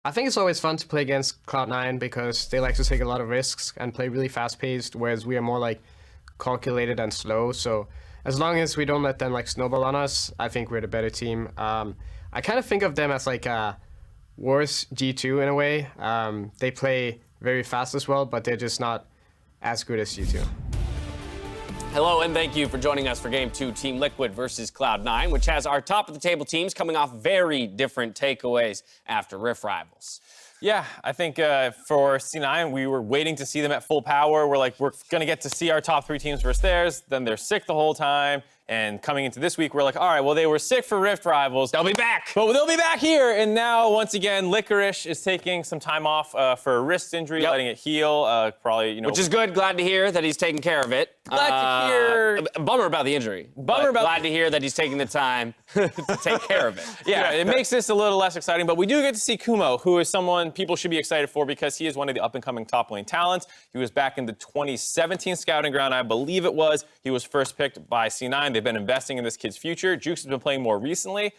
I think it's always fun to play against Cloud9 because they like to take a lot of risks and play really fast-paced, whereas we are more like calculated and slow. So as long as we don't let them like snowball on us, I think we're the better team. I kind of think of them as like a worse G2 in a way. They play very fast as well, but they're just not as good as G2. Hello and thank you for joining us for Game 2, Team Liquid versus Cloud9, which has our top-of-the-table teams coming off very different takeaways after Rift Rivals. Yeah, I think for C9, we were waiting to see them at full power. We're going to get to see our top 3 teams versus theirs. Then they're sick the whole time. And coming into this week, we're like, all right, well, they were sick for Rift Rivals. They'll be back. But they'll be back here. And now, once again, LCKR is taking some time off for a wrist injury, letting it heal. Probably, you know. Which is good. Glad to hear that he's taking care of it. Glad to hear. Bummer about the injury. Glad to hear that he's taking the time to take care of it. Yeah, it makes this a little less exciting. But we do get to see Kumo, who is someone people should be excited for because he is one of the up-and-coming top lane talents. He was back in the 2017 scouting ground, I believe it was. He was first picked by C9. They've been investing in this kid's future. Jayce has been playing more recently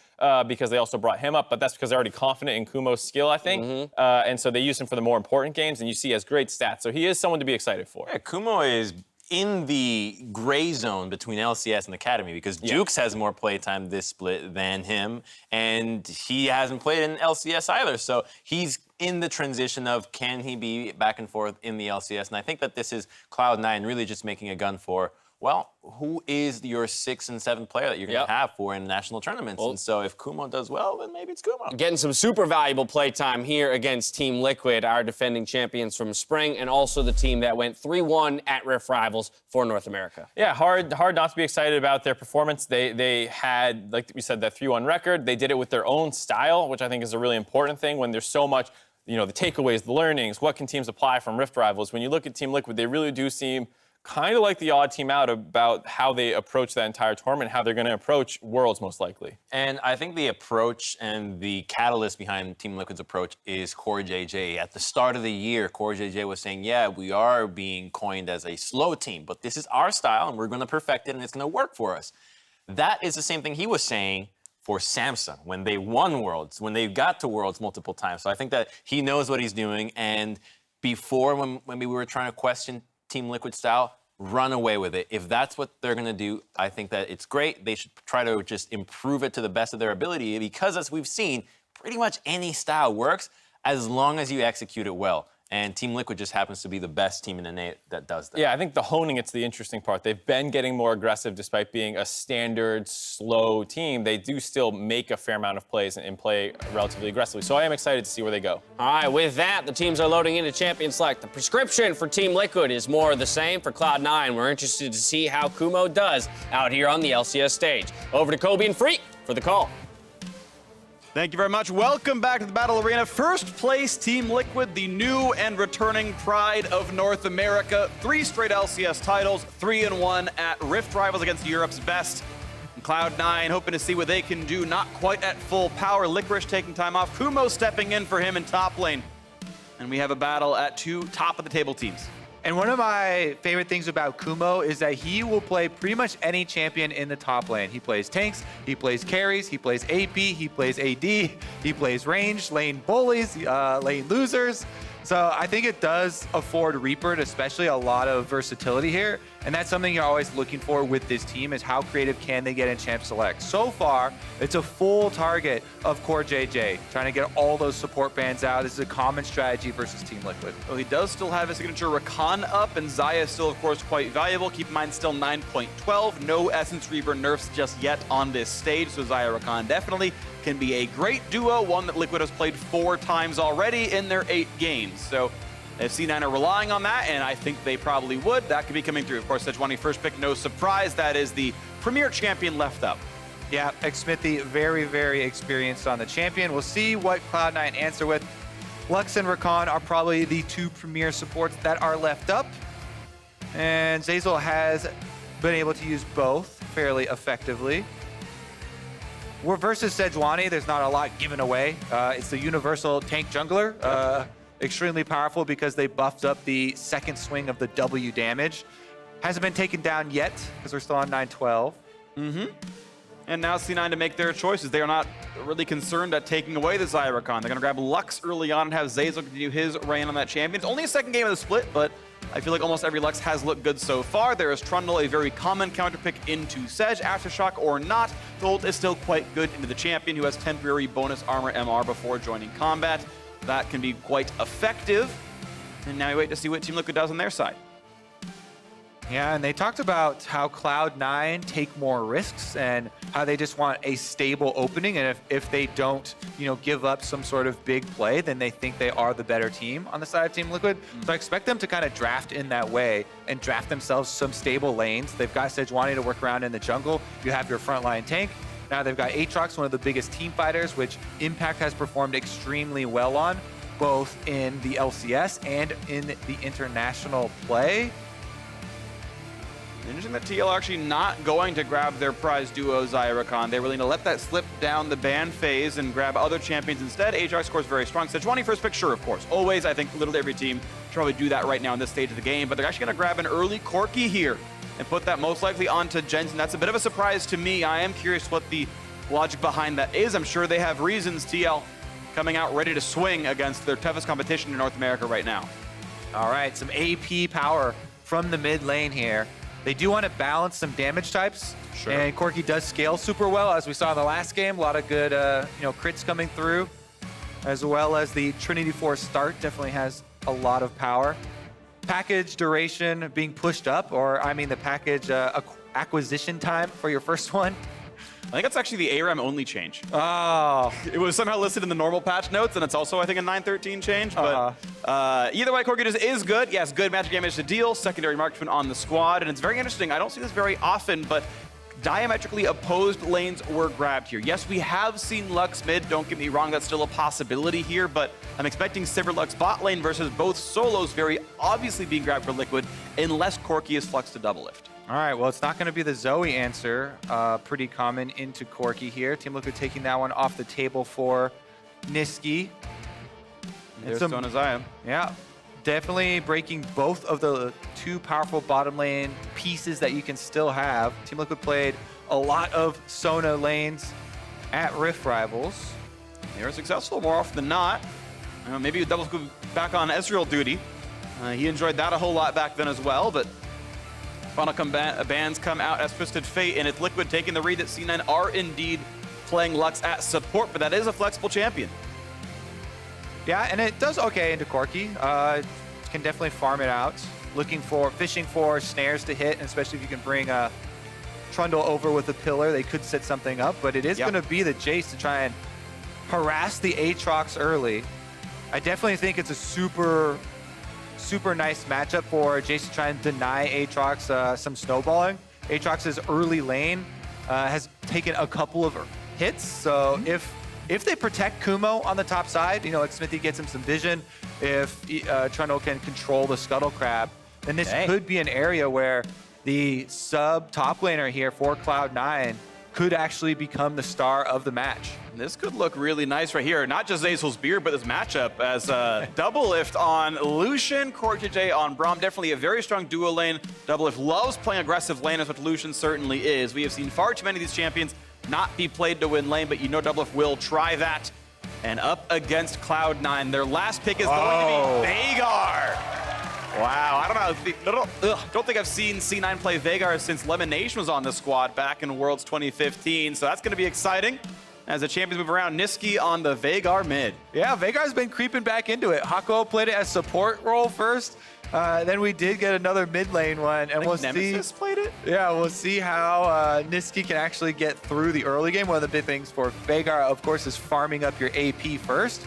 because they also brought him up, but that's because they're already confident in Kumo's skill, I think. And so they use him for the more important games, and you see he has great stats. So he is someone to be excited for. Yeah, Kumo is in the gray zone between LCS and Academy because Jayce has more playtime this split than him, and he hasn't played in LCS either. So he's in the transition of can he be back and forth in the LCS? And I think that this is Cloud9 really just making a gun for, well, who is your 6th and 7th player that you're going to have for in national tournaments? And so if Kumo does well, then maybe it's Kumo. Getting some super valuable playtime here against Team Liquid, our defending champions from spring, and also the team that went 3-1 at Rift Rivals for North America. Yeah, hard not to be excited about their performance. They had, like we said, that 3-1 record. They did it with their own style, which I think is a really important thing when there's so much, you know, the takeaways, the learnings, what can teams apply from Rift Rivals. When you look at Team Liquid, they really do seem kind of like the odd team out about how they approach that entire tournament, how they're going to approach Worlds most likely. And I think the approach and the catalyst behind Team Liquid's approach is CoreJJ. At the start of the year, CoreJJ was saying, yeah, we are being coined as a slow team, but this is our style and we're going to perfect it and it's going to work for us. That is the same thing he was saying for Samsung when they won Worlds, when they got to Worlds multiple times. So I think that he knows what he's doing. And before, when we were trying to question Team Liquid style, run away with it. If that's what they're going to do, I think that it's great. They should try to just improve it to the best of their ability because, as we've seen, pretty much any style works as long as you execute it well. And Team Liquid just happens to be the best team in the NA that does that. Yeah, I think the honing it's the interesting part. They've been getting more aggressive despite being a standard, slow team. They do still make a fair amount of plays and play relatively aggressively. So I am excited to see where they go. All right, with that, the teams are loading into Champion Select. The prescription for Team Liquid is more of the same for Cloud9. We're interested to see how Kumo does out here on the LCS stage. Over to Kobe and Freak for the call. Thank you very much. Welcome back to the Battle Arena. First place, Team Liquid, the new and returning pride of North America. 3 straight LCS titles, 3-1 at Rift Rivals against Europe's best. And Cloud9 hoping to see what they can do, not quite at full power. LCKR taking time off. Kumo stepping in for him in top lane. And we have a battle at 2 top-of-the-table teams. And one of my favorite things about Kumo is that he will play pretty much any champion in the top lane. He plays tanks, he plays carries, he plays AP, he plays AD, he plays range, lane bullies, lane losers. So I think it does afford Reaper, especially a lot of versatility here. And that's something you're always looking for with this team is how creative can they get in Champ Select. So far, it's a full target of CoreJJ, trying to get all those support bans out. This is a common strategy versus Team Liquid. Well, he does still have his signature Rakan up, and Xayah is still, of course, quite valuable. Keep in mind, still 9.12. No Essence Reaver nerfs just yet on this stage, so Xayah Rakan definitely can be a great duo, one that Liquid has played 4 times already in their 8 games. So if C9 are relying on that, and I think they probably would, that could be coming through. Of course, Sejuani first pick, no surprise. That is the premier champion left up. Yeah, Xmithie very, very experienced on the champion. We'll see what Cloud9 answer with. Lux and Rakan are probably the 2 premier supports that are left up. And Zeyzal has been able to use both fairly effectively. We're versus Sejuani, there's not a lot given away. It's the universal tank jungler. Extremely powerful because they buffed up the second swing of the W damage. Hasn't been taken down yet because we're still on 912. And now C9 to make their choices. They are not really concerned at taking away the Xayah Rakan. They're going to grab Lux early on and have Zeyzal continue his reign on that champion. It's only a second game of the split, but I feel like almost every Lux has looked good so far. There is Trundle, a very common counter pick into Sej. Aftershock or not, the ult is still quite good into the champion, who has temporary bonus armor MR before joining combat. That can be quite effective. And now we wait to see what Team Liquid does on their side. Yeah, and they talked about how Cloud9 take more risks and how they just want a stable opening. And if they don't, give up some sort of big play, then they think they are the better team on the side of Team Liquid. So I expect them to kind of draft in that way and draft themselves some stable lanes. They've got Sejuani to work around in the jungle. You have your frontline tank. Now they've got Aatrox, one of the biggest team fighters, which Impact has performed extremely well on, both in the LCS and in the international play. Interesting that TL are actually not going to grab their prize duo Xayah Rakan. They're willing to let that slip down the ban phase and grab other champions instead. Aatrox scores very strong. Sejuani first pick, sure, of course. Always, I think, literally every team should probably do that right now in this stage of the game. But they're actually going to grab an early Corki here and put that most likely onto Jensen. That's a bit of a surprise to me. I am curious what the logic behind that is. I'm sure they have reasons. TL coming out ready to swing against their toughest competition in North America right now. All right, some AP power from the mid lane here. They do want to balance some damage types, Sure. and Corki does scale super well, as we saw in the last game. A lot of good, crits coming through, as well as the Trinity Force start definitely has a lot of power. Package duration being pushed up, or I mean the package acquisition time for your first one. I think that's actually the ARAM only change. Oh, It was somehow listed in the normal patch notes, and it's also, I think, a 913 change. But either way, Corki is good. Yes, good magic damage to deal, secondary marksman on the squad, and it's very interesting. I don't see this very often, but diametrically opposed lanes were grabbed here. Yes, we have seen Lux mid. Don't get me wrong, that's still a possibility here, but I'm expecting Sivir Lux bot lane versus both solos very obviously being grabbed for Liquid, unless Corki is flexed to Doublelift. all right. Well, it's not going to be the Zoe answer. Pretty common into Corki here. Team Liquid taking that one off the table for Nisqy. There's Stone Xayah. Yeah, definitely breaking both of the two powerful bottom lane pieces that you can still have. Team Liquid played a lot of Sona lanes at Rift Rivals. They were successful more often than not. Maybe Double Scoop back on Ezreal duty. He enjoyed that a whole lot back then as well, but final bans come out as Twisted Fate, and it's Liquid taking the read that C9 are indeed playing Lux at support, but that is a flexible champion. Yeah, and it does okay into Corki. Can definitely farm it out. Fishing for snares to hit, and especially if you can bring Trundle over with a pillar, they could set something up, but it is going to be the Jayce to try and harass the Aatrox early. I definitely think it's a super nice matchup for Jayce to try and deny Aatrox some snowballing. Aatrox's early lane has taken a couple of hits, so if they protect Kumo on the top side, Xmithie gets him some vision. If Trundle can control the Scuttle Crab, then this could be an area where the sub top laner here for Cloud9 could actually become the star of the match. This could look really nice right here. Not just Zeyzal's beard, but this matchup as Doublelift on Lucian, CoreJJ on Braum. Definitely a very strong duo lane. Doublelift loves playing aggressive lane, as what Lucian certainly is. We have seen far too many of these champions not be played to win lane, but Doublelift will try that. And up against Cloud9, their last pick is going to be Veigar. Wow, I don't think I've seen C9 play Veigar since Lemonation was on the squad back in Worlds 2015, so that's going to be exciting as the champions move around. Nisqy on the Veigar mid. Yeah, Veigar's been creeping back into it. Hako played it as support role first. Then we did get another mid lane one, and we'll Nemesis see. Played it? Yeah, we'll see how Nisqy can actually get through the early game. One of the big things for Veigar, of course, is farming up your AP first.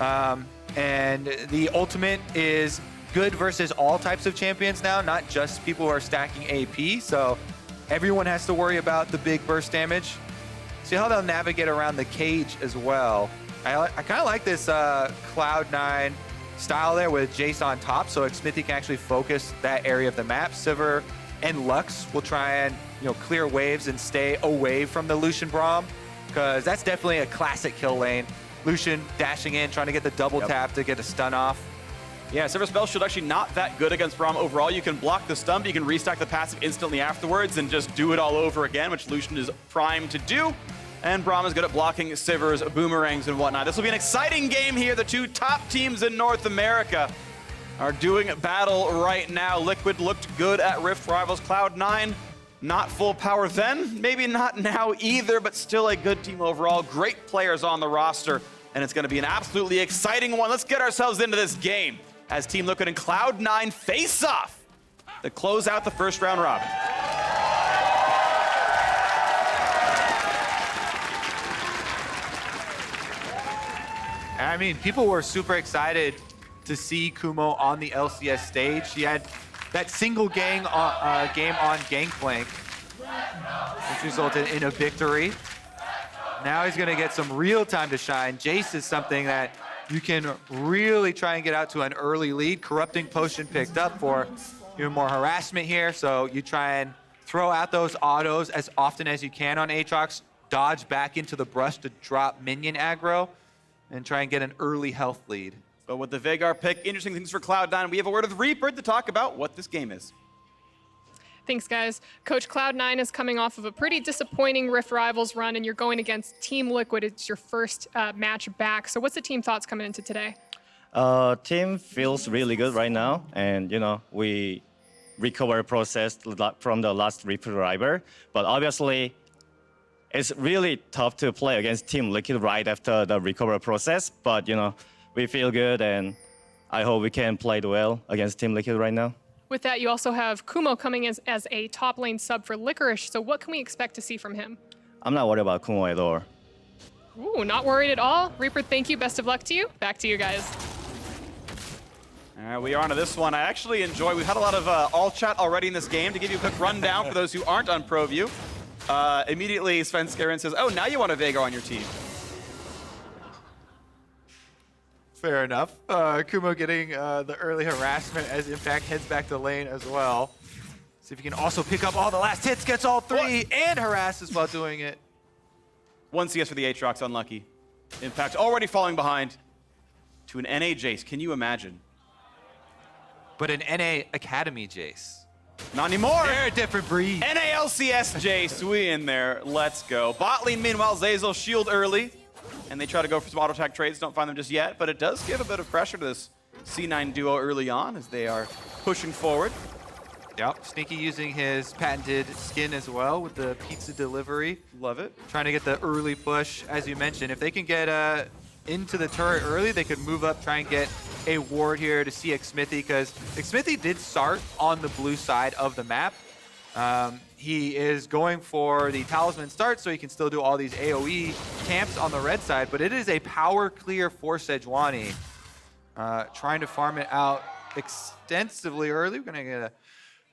And the ultimate is good versus all types of champions now, not just people who are stacking AP. So everyone has to worry about the big burst damage. See how they'll navigate around the cage as well. I kind of like this Cloud9 style there with Jayce on top, so Xmithie can actually focus that area of the map. Sivir and Lux will try and clear waves and stay away from the Lucian Braum, because that's definitely a classic kill lane. Lucian dashing in, trying to get the double tap to get a stun off. Yeah, Sivir Spell Shield actually not that good against Braum overall. You can block the stun, but you can restack the passive instantly afterwards and just do it all over again, which Lucian is primed to do. And Braum is good at blocking Sivir's boomerangs and whatnot. This will be an exciting game here. The two top teams in North America are doing battle right now. Liquid looked good at Rift Rivals. Cloud9, not full power then, maybe not now either, but still a good team overall. Great players on the roster, and it's going to be an absolutely exciting one. Let's get ourselves into this game as Team Liquid and Cloud9 face off to close out the first round robin. I mean, people were super excited to see Kumo on the LCS stage. He had that single game on Gangplank, which resulted in a victory. Now he's going to get some real time to shine. Jayce is something that you can really try and get out to an early lead. Corrupting Potion picked up for even more harassment here. So you try and throw out those autos as often as you can on Aatrox, dodge back into the brush to drop minion aggro, and try and get an early health lead. But with the Veigar pick, interesting things for Cloud9. We have a word with Reaper to talk about what this game is. Thanks, guys. Coach, Cloud9 is coming off of a pretty disappointing Rift Rivals run, and you're going against Team Liquid. It's your first match back. So what's the team thoughts coming into today? Team feels really good right now, and we recover process from the last Rift Rival, but obviously it's really tough to play against Team Liquid right after the recovery process. But we feel good, and I hope we can play well against Team Liquid right now. With that, you also have Kumo coming as a top lane sub for FLICKR. So what can we expect to see from him? I'm not worried about Kumo at all. Ooh, not worried at all. Reaper, thank you. Best of luck to you. Back to you guys. All right, we are on to this one. I actually enjoy, we've had a lot of all chat already in this game. To give you a quick rundown for those who aren't on ProView, immediately Svenskeren says, oh, now you want a Veigar on your team. Fair enough. Kumo getting the early harassment as Impact heads back to lane as well. See if he can also pick up all the last hits, gets all three, and harasses while doing it. 1 CS for the Aatrox, unlucky. Impact already falling behind to an NA Jayce. Can you imagine? But an NA Academy Jayce. Not anymore. They're a different breed. NA LCS Jayce, we in there. Let's go. Bot lane, meanwhile, Zeyzal shield early. And they try to go for some auto attack trades. Don't find them just yet, but it does give a bit of pressure to this C9 duo early on as they are pushing forward. Yep, Nisqy using his patented skin as well with the pizza delivery. Love it. Trying to get the early push, as you mentioned. If they can get into the turret early, they could move up, try and get a ward here to see Xmithie, because Xmithie did start on the blue side of the map. He is going for the talisman start so he can still do all these AoE camps on the red side, but it is a power clear for Sejuani. Trying to farm it out extensively early. We're going to get a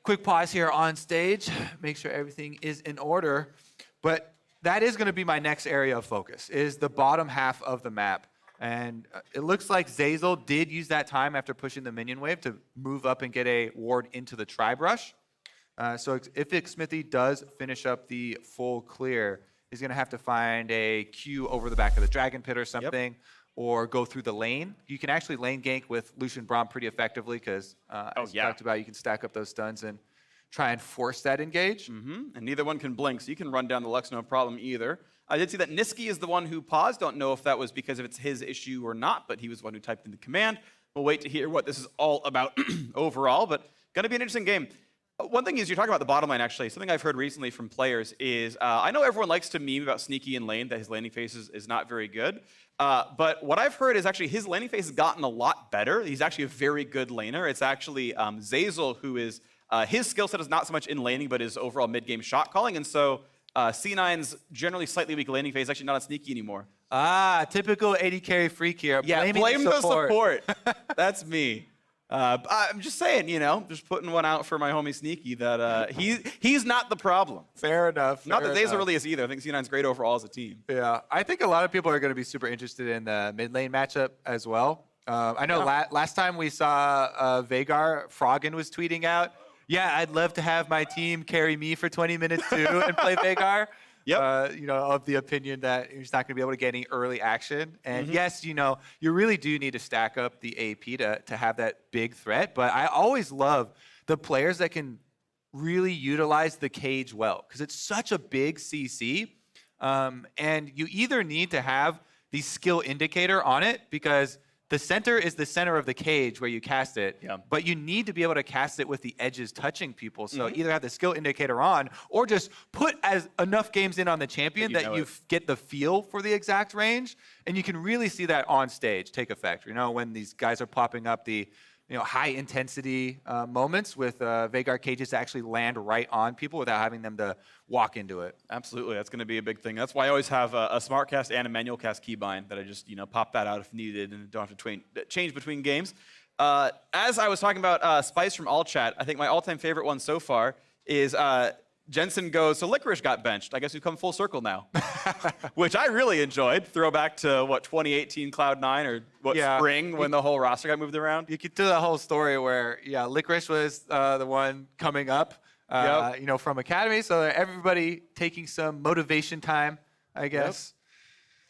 quick pause here on stage, make sure everything is in order. But that is going to be my next area of focus, is the bottom half of the map. And it looks like Zeyzal did use that time after pushing the minion wave to move up and get a ward into the tribe rush. So if Xmithie does finish up the full clear, he's going to have to find a Q over the back of the Dragon Pit or something, or go through the lane. You can actually lane gank with Lucian Braum pretty effectively because, as you talked about, you can stack up those stuns and try and force that engage. And neither one can blink, so you can run down the Lux, no problem either. I did see that Nisqy is the one who paused. Don't know if that was because of it's his issue or not, but he was the one who typed in the command. We'll wait to hear what this is all about overall, but going to be an interesting game. One thing is, you're talking about the bottom lane, actually. Something I've heard recently from players is, I know everyone likes to meme about Sneaky in lane, that his laning phase is not very good. But what I've heard is actually his laning phase has gotten a lot better. He's actually a very good laner. It's actually Zeyzal who is, his skill set is not so much in laning, but his overall mid-game shot calling. And so C9's generally slightly weak laning phase is actually not on Sneaky anymore. Ah, typical 80 carry freak here. Yeah, blame the support. That's me. I'm just saying, just putting one out for my homie Sneaky that he's not the problem. Fair enough. Not that Zeyzal really is either. I think C9's great overall as a team. Yeah, I think a lot of people are going to be super interested in the mid lane matchup as well. I know last time we saw Veigar, Froggen was tweeting out, yeah, I'd love to have my team carry me for 20 minutes too and play Veigar. of the opinion that he's not going to be able to get any early action. And yes, you really do need to stack up the AP to have that big threat. But I always love the players that can really utilize the cage well, because it's such a big CC. And you either need to have the skill indicator on it, because the center is the center of the cage where you cast it, but you need to be able to cast it with the edges touching people. So either have the skill indicator on, or just put enough games in on the champion that you get the feel for the exact range, and you can really see that on stage take effect. When these guys are popping up the high intensity moments with Veigar cages to actually land right on people without having them to walk into it. Absolutely, that's going to be a big thing. That's why I always have a smart cast and a manual cast keybind that I just pop that out if needed and don't have to change between games. As I was talking about Spice from All Chat, I think my all-time favorite one so far is Jensen goes, so Licorice got benched. I guess we've come full circle now, which I really enjoyed. Throwback to 2018 Cloud9 or spring when the whole roster got moved around. You could do the whole story where Licorice was the one coming up, from Academy. So everybody taking some motivation time, I guess.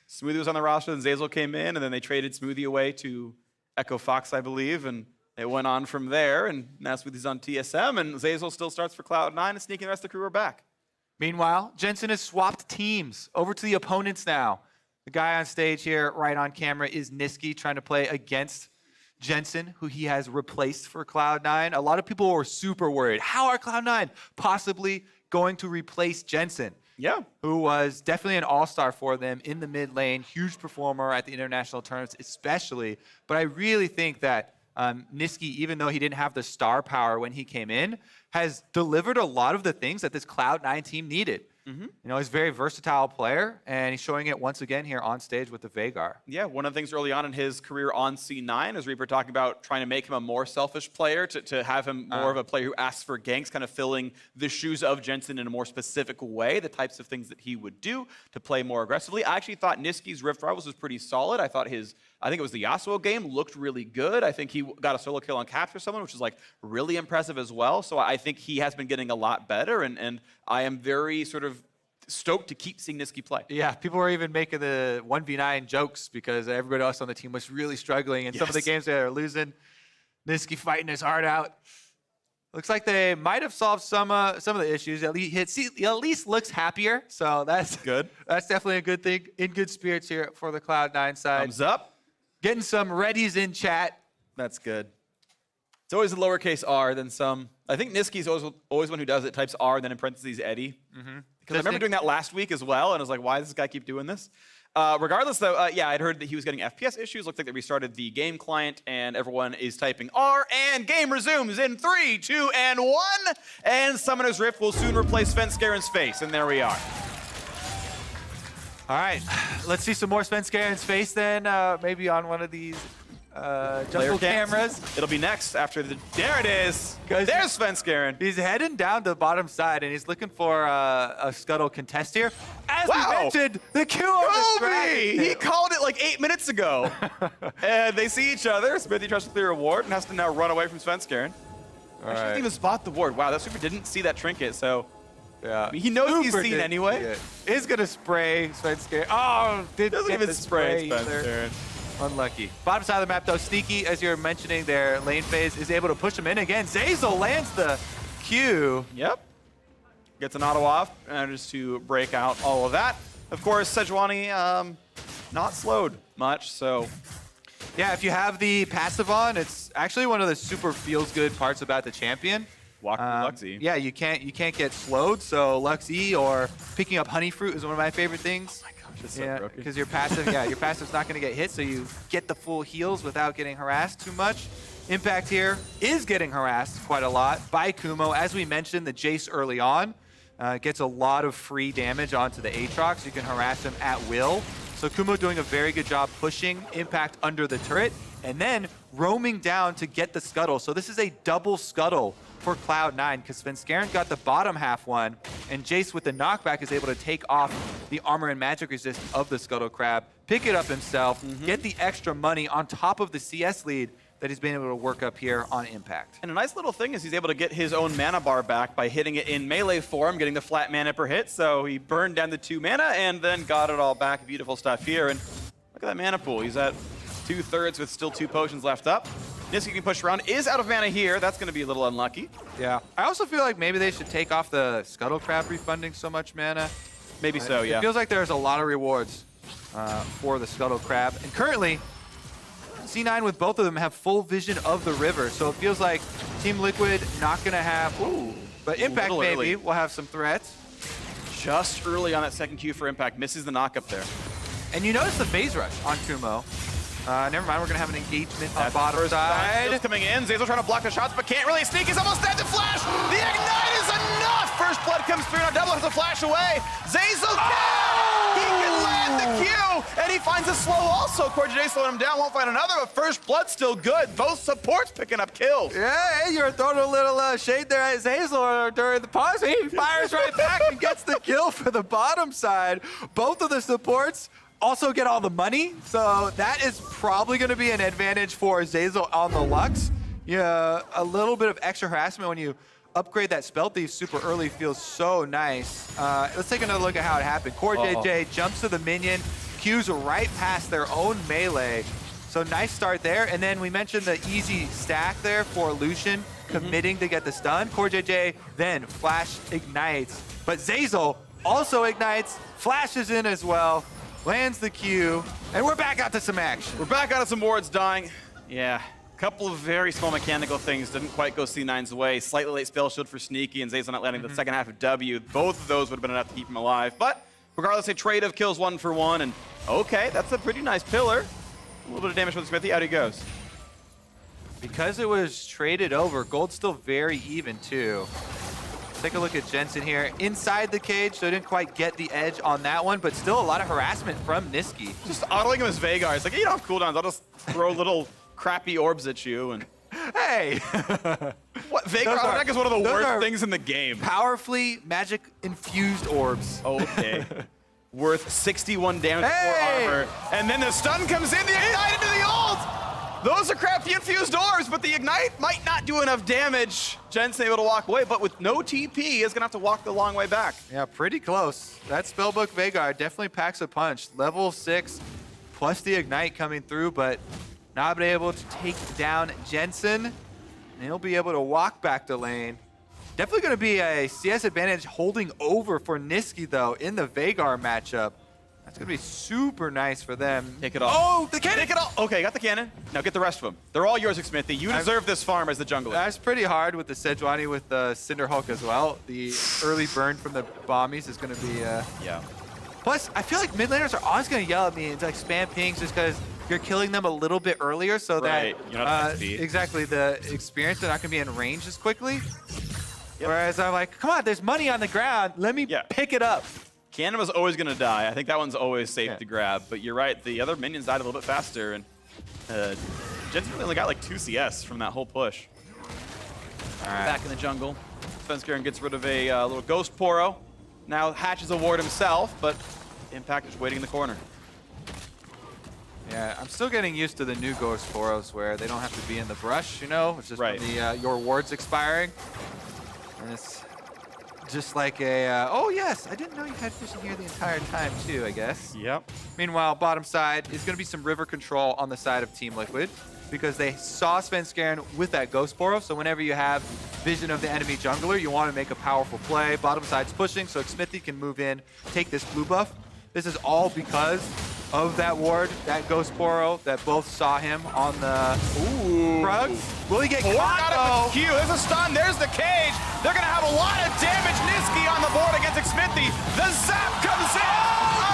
Xmithie was on the roster, and Zeyzal came in, and then they traded Xmithie away to Echo Fox, I believe, and it went on from there, and now Xmithie's on TSM, and Zeyzal still starts for Cloud9, and sneaking the rest of the crew are back. Meanwhile, Jensen has swapped teams over to the opponents now. The guy on stage here, right on camera, is Nisqy, trying to play against Jensen, who he has replaced for Cloud9. A lot of people were super worried. How are Cloud9 possibly going to replace Jensen? Who was definitely an all-star for them in the mid lane, huge performer at the international tournaments especially. But I really think that Nisqy, even though he didn't have the star power when he came in, has delivered a lot of the things that this Cloud9 team needed. He's a very versatile player, and he's showing it once again here on stage with the Veigar. Yeah, one of the things early on in his career on C9 is Reaper talking about trying to make him a more selfish player, to have him more of a player who asks for ganks, kind of filling the shoes of Jensen in a more specific way, the types of things that he would do to play more aggressively. I actually thought Nisqy's Rift Rivals was pretty solid. I thought I think it was the Yasuo game, looked really good. I think he got a solo kill on Capture someone, which is really impressive as well. So I think he has been getting a lot better, and I am very sort of stoked to keep seeing Nisqy play. Yeah, people were even making the 1v9 jokes because everybody else on the team was really struggling, and some of the games they were losing, Nisqy fighting his heart out. Looks like they might have solved some of the issues. He at least looks happier, so that's good. That's definitely a good thing. In good spirits here for the Cloud9 side. Thumbs up. Getting some readies in chat. That's good. It's always a lowercase r than some. I think Nisqy's always one who does it, types R, then in parentheses Eddie. Because I remember doing that last week as well, and I was like, why does this guy keep doing this? Regardless, though, I'd heard that he was getting FPS issues. Looked like they restarted the game client, and everyone is typing R, and game resumes in 3, 2, and 1. And Summoner's Rift will soon replace Svenskeren's face, and there we are. All right, let's see some more Svenskeren's face then, maybe on one of these jungle cameras. It'll be next after the. There it is. There's Svenskeren. He's heading down the bottom side, and he's looking for a scuttle contest here. As we mentioned, the Kumo. He called it like 8 minutes ago. And they see each other. Xmithie tries to clear a ward and has to now run away from Svenskeren. I didn't even spot the ward. Wow, that super didn't see that trinket, so. Yeah. I mean, he knows he's seen anyway. Is going to spray Svenskeren. Oh, doesn't even spray Svenskeren. Unlucky. Bottom side of the map, though, Sneaky, as you're mentioning, their lane phase is able to push him in again. Zeyzal lands the Q. Yep. Gets an auto off, manages to break out all of that. Of course, Sejuani not slowed much, so. Yeah, if you have the passive on, it's actually one of the super feels good parts about the champion. Walk through Luxy. Yeah, you can't get slowed, so Luxy or picking up Honey Fruit is one of my favorite things. Oh my gosh, it's so broken. Because your passive, your passive's not going to get hit, so you get the full heals without getting harassed too much. Impact here is getting harassed quite a lot by Kumo. As we mentioned, the Jayce early on gets a lot of free damage onto the Aatrox. You can harass him at will. So Kumo doing a very good job pushing Impact under the turret and then roaming down to get the scuttle. So this is a double scuttle for Cloud9 because Svenskeren got the bottom half one, and Jayce with the knockback is able to take off the armor and magic resist of the Scuttle Crab, pick it up himself, get the extra money on top of the CS lead that he's been able to work up here on Impact. And a nice little thing is he's able to get his own mana bar back by hitting it in melee form, getting the flat mana per hit. So he burned down the 2 mana and then got it all back. Beautiful stuff here. And look at that mana pool. He's at 2/3 with still 2 potions left up. Nisqy can push around, is out of mana here. That's going to be a little unlucky. Yeah. I also feel like maybe they should take off the Scuttle Crab refunding so much mana. Maybe so, yeah. It feels like there's a lot of rewards for the Scuttle Crab. And currently, C9 with both of them have full vision of the river, so it feels like Team Liquid not going to have... Ooh, but Impact maybe will have some threats. Just early on that second Q for Impact. Misses the knock up there. And you notice the phase rush on Kumo. Never mind, we're going to have an engagement on bottom side. Zeyzal's coming in. Zeyzal trying to block the shots, but can't really sneak. He's almost dead to flash. The ignite is enough. First blood comes through. Now Doublelift has to flash away. Zeyzal he can land the Q, and he finds a slow also. CoreJJ slowing him down, won't find another, but first blood still good. Both supports picking up kills. Yeah, hey, you're throwing a little shade there at Zeyzal during the pause. He fires right back and gets the kill for the bottom side. Both of the supports also get all the money, so that is probably going to be an advantage for Zeyzal on the Lux. Yeah, a little bit of extra harassment when you upgrade that Spell Thief super early feels so nice. Let's take another look at how it happened. CoreJJ jumps to the minion, Q's right past their own melee. So nice start there. And then we mentioned the easy stack there for Lucian committing to get the stun. CoreJJ then flash ignites, but Zeyzal also ignites, flashes in as well, lands the Q, and we're back out to some action. We're back out of some wards dying. Yeah, a couple of very small mechanical things didn't quite go C9's way. Slightly late spell shield for Sneaky and Zeyzal not landing the second half of W. Both of those would have been enough to keep him alive. But regardless, a trade of kills 1 for 1, and okay, that's a pretty nice pillar. A little bit of damage for the Xmithie, out he goes. Because it was traded over, gold's still very even too. Take a look at Jensen here. Inside the cage, so didn't quite get the edge on that one, but still a lot of harassment from Nisqy. Just autoing him as Veigar. It's like, hey, you don't have cooldowns. I'll just throw little crappy orbs at you. And hey! What? Veigar on deck is one of the worst things in the game. Powerfully magic-infused orbs. Okay. Worth 61 damage for armor. And then the stun comes in, the ignite into the ult! Those are crappy infused orbs, but the ignite might not do enough damage. Jensen able to walk away, but with no TP, is gonna have to walk the long way back. Yeah, pretty close. That Spellbook Veigar definitely packs a punch. Level 6 plus the ignite coming through, but not been able to take down Jensen. And he'll be able to walk back to lane. Definitely gonna be a CS advantage holding over for Nisqy though in the Veigar matchup. That's going to be super nice for them. Take it off. Oh, the cannon! Take it off. Okay, got the cannon. Now get the rest of them. They're all yours, Xmithie. You deserve this farm as the jungler. That's pretty hard with the Sejuani with the Cinder Hulk as well. The early burn from the bombies is going to be... yeah. Plus, I feel like mid laners are always going to yell at me and like spam pings just because you're killing them a little bit earlier so that... You're not at speed. Exactly, the experience, they're not going to be in range as quickly. Yep. Whereas I'm like, come on, there's money on the ground. Let me pick it up. Cannon was always going to die. I think that one's always safe to grab. But you're right, the other minions died a little bit faster. And Jensen really only got like 2 CS from that whole push. All right. Back in the jungle. Svenskeren gets rid of a little Ghost Poro. Now hatches a ward himself, but Impact is waiting in the corner. Yeah, I'm still getting used to the new Ghost Poros where they don't have to be in the brush, you know? It's just from the, your ward's expiring. And it's just like a, oh yes, I didn't know you had vision here the entire time too, I guess. Yep. Meanwhile, bottom side is going to be some river control on the side of Team Liquid because they saw Svenskeren with that Ghost Poro, so whenever you have vision of the enemy jungler, you want to make a powerful play. Bottom side's pushing, so Xmithie can move in, take this blue buff. This is all because of that ward, that Ghost Poro, that both saw him on the Krugs. Will he get caught though? Q, there's a stun, there's the cage. They're gonna have a lot of damage. Nisqy on the board against Xmithie. The zap comes in.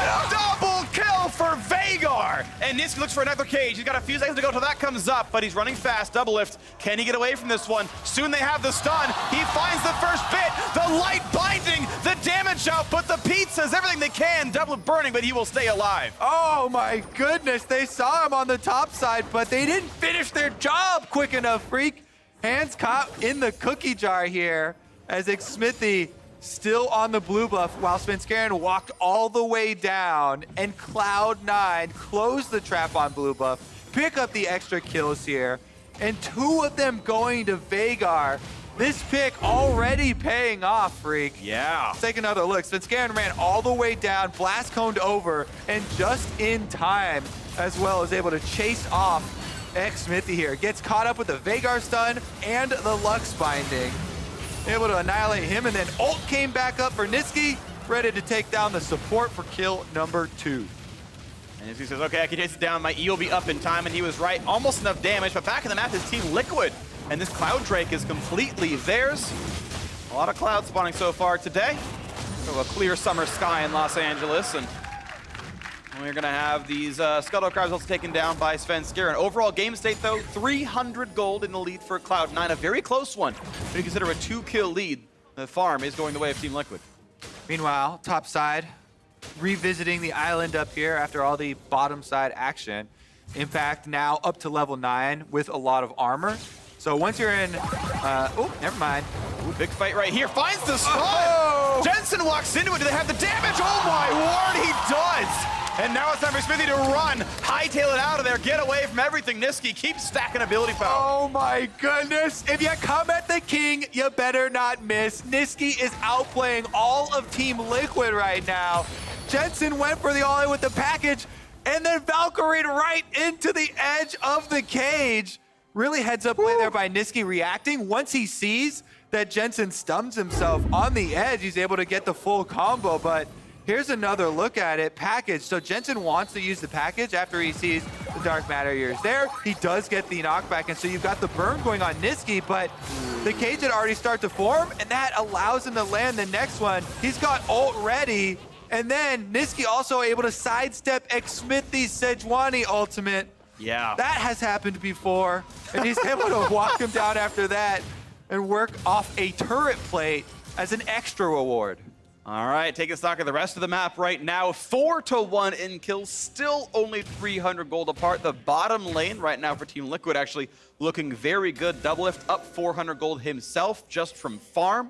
A double kill for Veigar. And Nisqy looks for another cage. He's got a few seconds to go till that comes up, but he's running fast. Doublelift. Can he get away from this one? Soon they have the stun. He finds the first bit. The light binding, the damage output, the pizzas, everything they can. Doublelift burning, but he will stay alive. Oh my goodness, they saw him on the top side, but they didn't finish their job quick enough, Freak. Hands caught in the cookie jar here as Xmithie still on the blue buff while Svenskeren walked all the way down and Cloud9 closed the trap on blue buff, pick up the extra kills here. and 2 of them going to Veigar. This pick already paying off, Freak. Yeah. Let's take another look. Svenskeren ran all the way down, blast coned over, and just in time, as well, is able to chase off Xmithie here. Gets caught up with the Veigar stun and the Lux binding. Able to annihilate him, and then ult came back up for Nisqy, ready to take down the support for kill number 2. And he says, okay, I can chase it down. My E will be up in time, and he was right. Almost enough damage, but back in the map is Team Liquid. And this Cloud Drake is completely theirs. A lot of cloud spawning so far today. So a clear summer sky in Los Angeles, and we're gonna have these Scuttle Crabs also taken down by Svenskeren. Overall game state though, 300 gold in the lead for Cloud9, a very close one. When you consider a 2-kill lead, the farm is going the way of Team Liquid. Meanwhile, top side, revisiting the island up here after all the bottom side action. Impact now up to level 9 with a lot of armor. So once you're in, oh, never mind. Ooh, big fight right here, finds the spot! Oh! Jensen walks into it, do they have the damage? Oh my word, he does! And now it's time for Xmithie to run, hightail it out of there, get away from everything. Nisqy keeps stacking ability power. Oh my goodness. If you come at the king, you better not miss. Nisqy is outplaying all of Team Liquid right now. Jensen went for the all-in with the package, and then Valkyrie right into the edge of the cage. Really heads up play there by Nisqy reacting. Once he sees that Jensen stuns himself on the edge, he's able to get the full combo, but here's another look at it. Package. So Jensen wants to use the package after he sees the Dark Matter Ears there. He does get the knockback, and so you've got the burn going on Nisqy, but the cage had already started to form, and that allows him to land the next one. He's got ult ready, and then Nisqy also able to sidestep Xmithie's Sejuani ultimate. Yeah. That has happened before, and he's able to walk him down after that and work off a turret plate as an extra reward. All right, taking stock of the rest of the map right now. 4-1 in kills, still only 300 gold apart. The bottom lane right now for Team Liquid actually looking very good. Doublelift up 400 gold himself just from farm.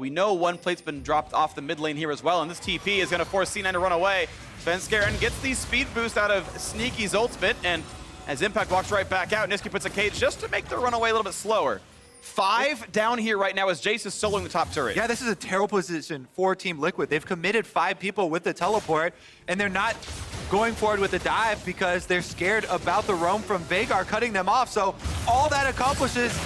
We know one plate's been dropped off the mid lane here as well, and this TP is going to force C9 to run away. Svenskeren gets the speed boost out of Sneaky's ultimate, and as Impact walks right back out, Nisqy puts a cage just to make the runaway a little bit slower. 5 down here right now as Jayce is soloing the top turret. Yeah, this is a terrible position for Team Liquid. They've committed 5 people with the teleport, and they're not going forward with the dive because they're scared about the roam from Veigar cutting them off. So all that accomplishes,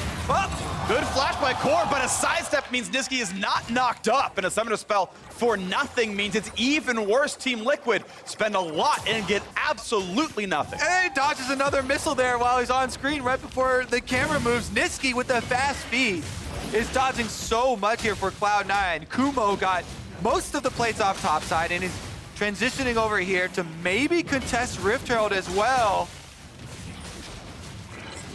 Good flash by Core, but a sidestep means Nisqy is not knocked up, and a summoner spell for nothing means it's even worse. Team Liquid spend a lot and get absolutely nothing. and he dodges another missile there while he's on screen right before the camera moves. Nisqy with the fast feet is dodging so much here for Cloud9. Kumo got most of the plates off top side and is transitioning over here to maybe contest Rift Herald as well.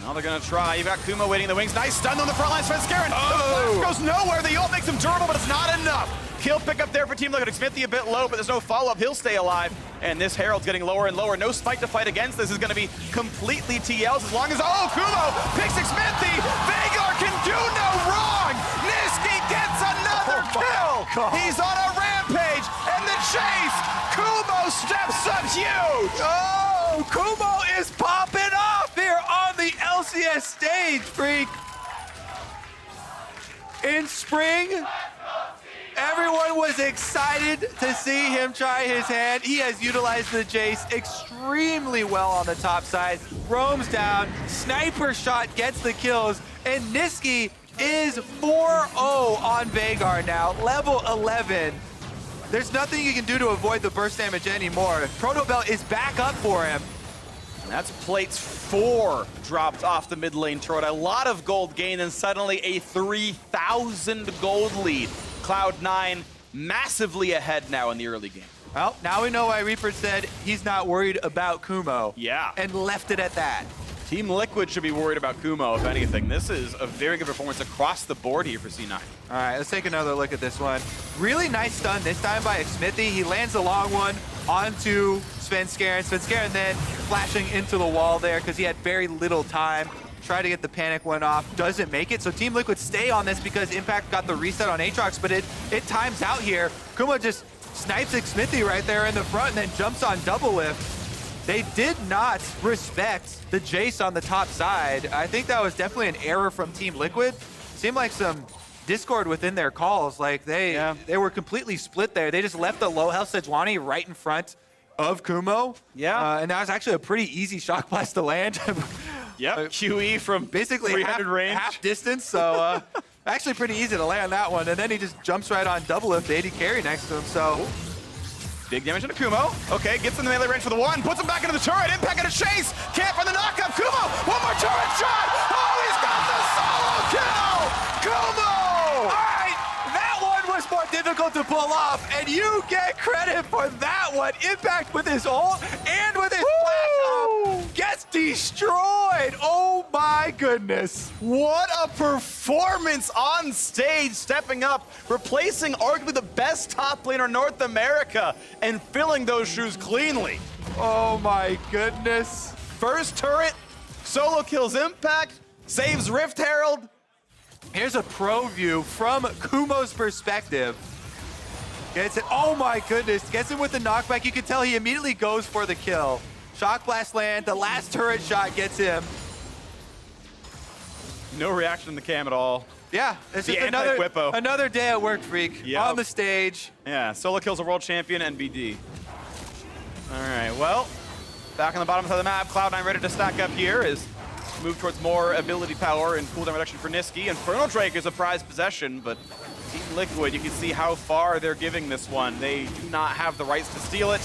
Now they're gonna try. You've got Kumo waiting in the wings. Nice stun on the front line. Svenskeren. The flash goes nowhere. The ult makes him durable, but it's not enough. Kill pickup there for Team Liquid. Xmithie a bit low, but there's no follow-up. He'll stay alive. And this Herald's getting lower and lower. No spike to fight against. This is gonna be completely TLs as long as, oh, Kumo picks Xmithie. Veigar can do no wrong. Nisqy gets another kill. He's on a rampage, and the chase. Kumo steps up huge. Oh, Kumo is popping off here on the LCS stage, Freak. In spring, everyone was excited to see him try his hand. He has utilized the Jayce extremely well on the top side. Roams down, sniper shot gets the kills, and Nisqy is 4-0 on Veigar now, level 11. There's nothing you can do to avoid the burst damage anymore. Proto Belt is back up for him. And that's plates 4 dropped off the mid lane turret. A lot of gold gain, and suddenly a 3,000 gold lead. Cloud9 massively ahead now in the early game. Well, now we know why Reaper said he's not worried about Kumo. Yeah. And left it at that. Team Liquid should be worried about Kumo, if anything. This is a very good performance across the board here for C9. All right, let's take another look at this one. Really nice stun this time by Xmithie. He lands a long one onto Svenskeren. Svenskeren then flashing into the wall there because he had very little time. Try to get the panic one off, doesn't make it. So Team Liquid stay on this because Impact got the reset on Aatrox, but it times out here. Kumo just snipes Xmithie right there in the front and then jumps on Doublelift. They did not respect the Jayce on the top side. I think that was definitely an error from Team Liquid. Seemed like some discord within their calls. Like they were completely split there. They just left the low health Sejuani right in front of Kumo. Yeah. And that was actually a pretty easy shock blast to land. Yep. QE from Basically 300 range. half distance. So actually pretty easy to land that one. And then he just jumps right on Doublelift, the AD carry next to him. So. Big damage into Kumo. Okay, gets in the melee range for the one, puts him back into the turret, impact into Chase. Can't find the knockup. Kumo, one more turret shot. Oh, he's got the solo kill. Kumo! All right, that one was more difficult to pull off, and you get credit for that one. Impact with his ult and with his flash up gets destroyed. Oh my goodness. What a performance on stage, stepping up, replacing arguably the best top laner North America and filling those shoes cleanly. Oh my goodness. First turret, solo kills Impact, saves Rift Herald. Here's a pro view from Kumo's perspective. Gets it, oh my goodness, gets him with the knockback. You can tell he immediately goes for the kill. Shock blast land, the last turret shot gets him. No reaction in the cam at all. Yeah, it's The just anti-Whippo. another day at work, Freak. Yep. On the stage. Yeah, solo kills a world champion, NBD. All right, well, back on the bottom side of the map, Cloud9 ready to stack up here as move towards more ability power and cooldown reduction for Nisqy. Infernal Drake is a prized possession, but Team Liquid, you can see how far they're giving this one. They do not have the rights to steal it.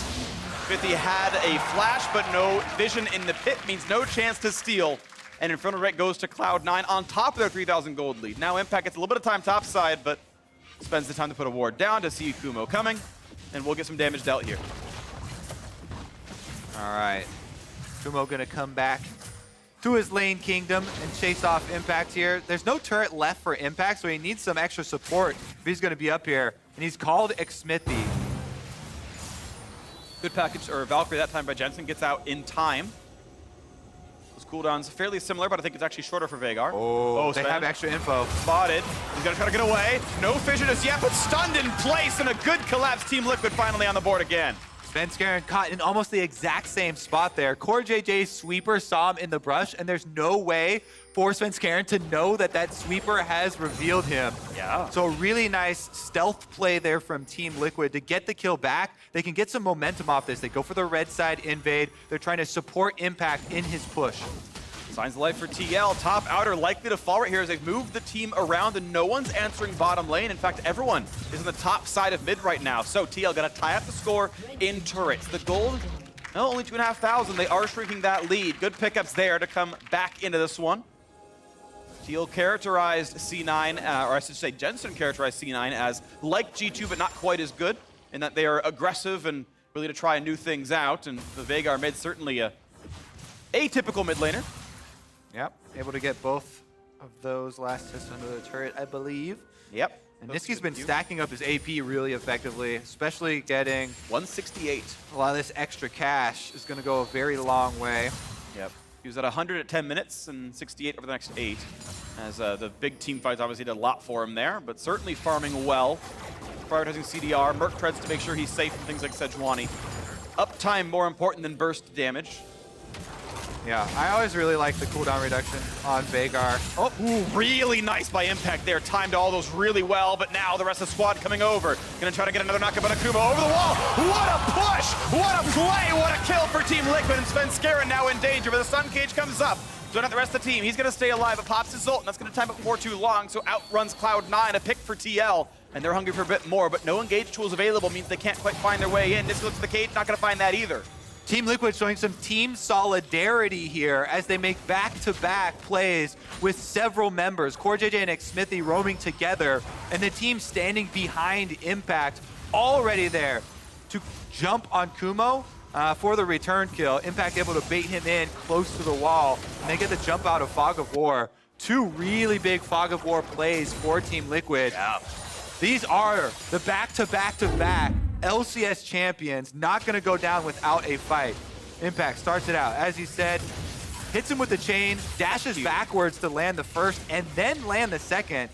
Xmithie had a flash, but no vision in the pit means no chance to steal. And Infernal Drake goes to Cloud9 on top of their 3,000 gold lead. Now Impact gets a little bit of time top side, but spends the time to put a ward down to see Kumo coming, and we'll get some damage dealt here. All right, Kumo gonna come back to his lane kingdom and chase off Impact here. There's no turret left for Impact, so he needs some extra support if he's gonna be up here. And he's called Xmithie. Good package, or Valkyrie that time by Jensen, gets out in time. Those cooldowns fairly similar, but I think it's actually shorter for Veigar. Oh, they Sven have extra info. spotted. He's gonna try to get away. No fission as yet, but stunned in place, and a good collapse. Team Liquid finally on the board again. Svenskeren caught in almost the exact same spot there. CoreJJ's sweeper saw him in the brush, and there's no way for Svenskeren to know that that sweeper has revealed him. Yeah. So really nice stealth play there from Team Liquid to get the kill back. They can get some momentum off this. They go for the red side invade. They're trying to support Impact in his push. Signs of life for TL. Top outer likely to fall right here as they've moved the team around and no one's answering bottom lane. In fact, everyone is on the top side of mid right now. So TL got to tie up the score in turrets. The gold, no, only 2,500. They are shrinking that lead. Good pickups there to come back into this one. TL characterized C9, or I should say Jensen characterized C9 as like G2, but not quite as good in that they are aggressive and really to try new things out. And the Veigar mid certainly a atypical mid laner. Yep, able to get both of those last hits under the turret, I believe. Yep. And Nisqy's been stacking up his AP really effectively, especially getting 168. a lot of this extra cash is going to go a very long way. Yep. He was at 100 at 10 minutes and 68 over the next 8. As the big team fights obviously did a lot for him there, but certainly farming well. Prioritizing CDR, Merc treads to make sure he's safe from things like Sejuani. Uptime more important than burst damage. Yeah, I always really like the cooldown reduction on Veigar. Oh, ooh, really nice by Impact there. Timed all those really well, but now the rest of the squad coming over. Gonna try to get another knockup on a Kumo over the wall. What a push! What a play! What a kill for Team Liquid, and Svenskeren now in danger, but the Sun Cage comes up. So not the rest of the team. He's gonna stay alive, but pops his ult, and that's gonna time up before too long, so outruns Cloud9, a pick for TL. And they're hungry for a bit more, but no engage tools available means they can't quite find their way in. Nisqy looks at the cage, not gonna find that either. Team Liquid showing some team solidarity here as they make back-to-back plays with several members. CoreJJ and Xmithie roaming together, and the team standing behind Impact, already there to jump on Kumo for the return kill. Impact able to bait him in close to the wall, and they get the jump out of Fog of War. Two really big Fog of War plays for Team Liquid. Yeah. These are the back-to-back-to-back LCS champions, not going to go down without a fight. Impact starts it out, as he said, hits him with the chain, dashes backwards to land the first, and then land the second.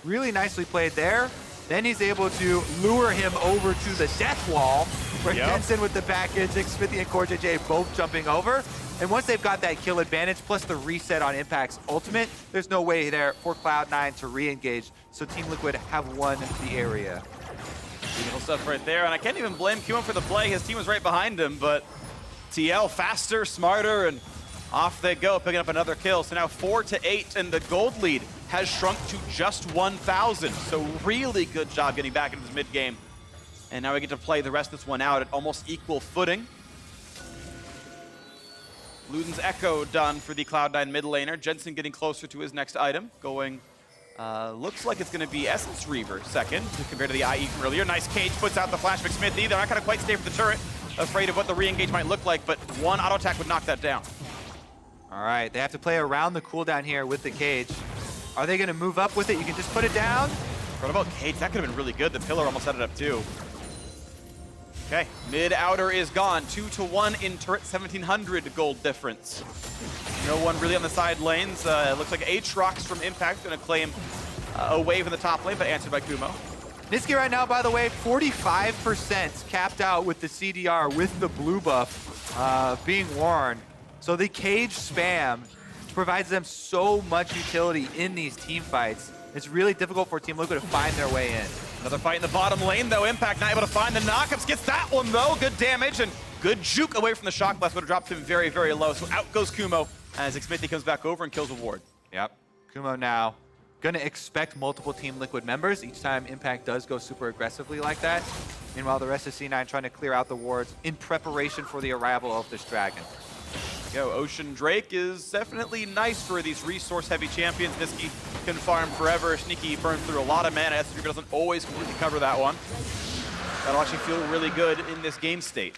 Really nicely played there. Then he's able to lure him over to the death wall, where Jensen with the package, Xmithie and CoreJJ both jumping over. And once they've got that kill advantage, plus the reset on Impact's ultimate, there's no way there for Cloud9 to re-engage. So Team Liquid have won the area. Beautiful stuff right there, and I can't even blame Kumo for the play. His team was right behind him, but TL faster, smarter, and off they go, picking up another kill. So now 4-8, and the gold lead has shrunk to just 1,000. So really good job getting back into this mid game. And now we get to play the rest of this one out at almost equal footing. Luden's Echo done for the Cloud9 mid laner. Jensen getting closer to his next item, going, looks like it's going to be Essence Reaver second, compared to the IE from earlier. Nice cage, puts out the flash of Xmithie. They're not going to quite stay for the turret, afraid of what the re-engage might look like, but one auto attack would knock that down. All right, they have to play around the cooldown here with the cage. Are they going to move up with it? You can just put it down. What about cage? That could have been really good. The pillar almost set it up too. Okay, mid-outer is gone. 2-1 in turret, 1,700 gold difference. No one really on the side lanes. It looks like Aatrox from Impact going to claim a wave in the top lane, but answered by Kumo. Nisqy right now, by the way, 45% capped out with the CDR with the blue buff being worn. So the cage spam provides them so much utility in these team fights. It's really difficult for Team Liquid to find their way in. Another fight in the bottom lane, though. Impact not able to find the knockups. Gets that one, though. Good damage and good juke away from the shock blast. Would have dropped him very, very low. So out goes Kumo as Xmithie comes back over and kills a ward. Yep. Kumo now going to expect multiple Team Liquid members each time Impact does go super aggressively like that. Meanwhile, the rest of C9 trying to clear out the wards in preparation for the arrival of this dragon. Yo, Ocean Drake is definitely nice for these resource-heavy champions. Nisqy can farm forever. Sneaky burns through a lot of mana. S3 doesn't always completely cover that one. That'll actually feel really good in this game state.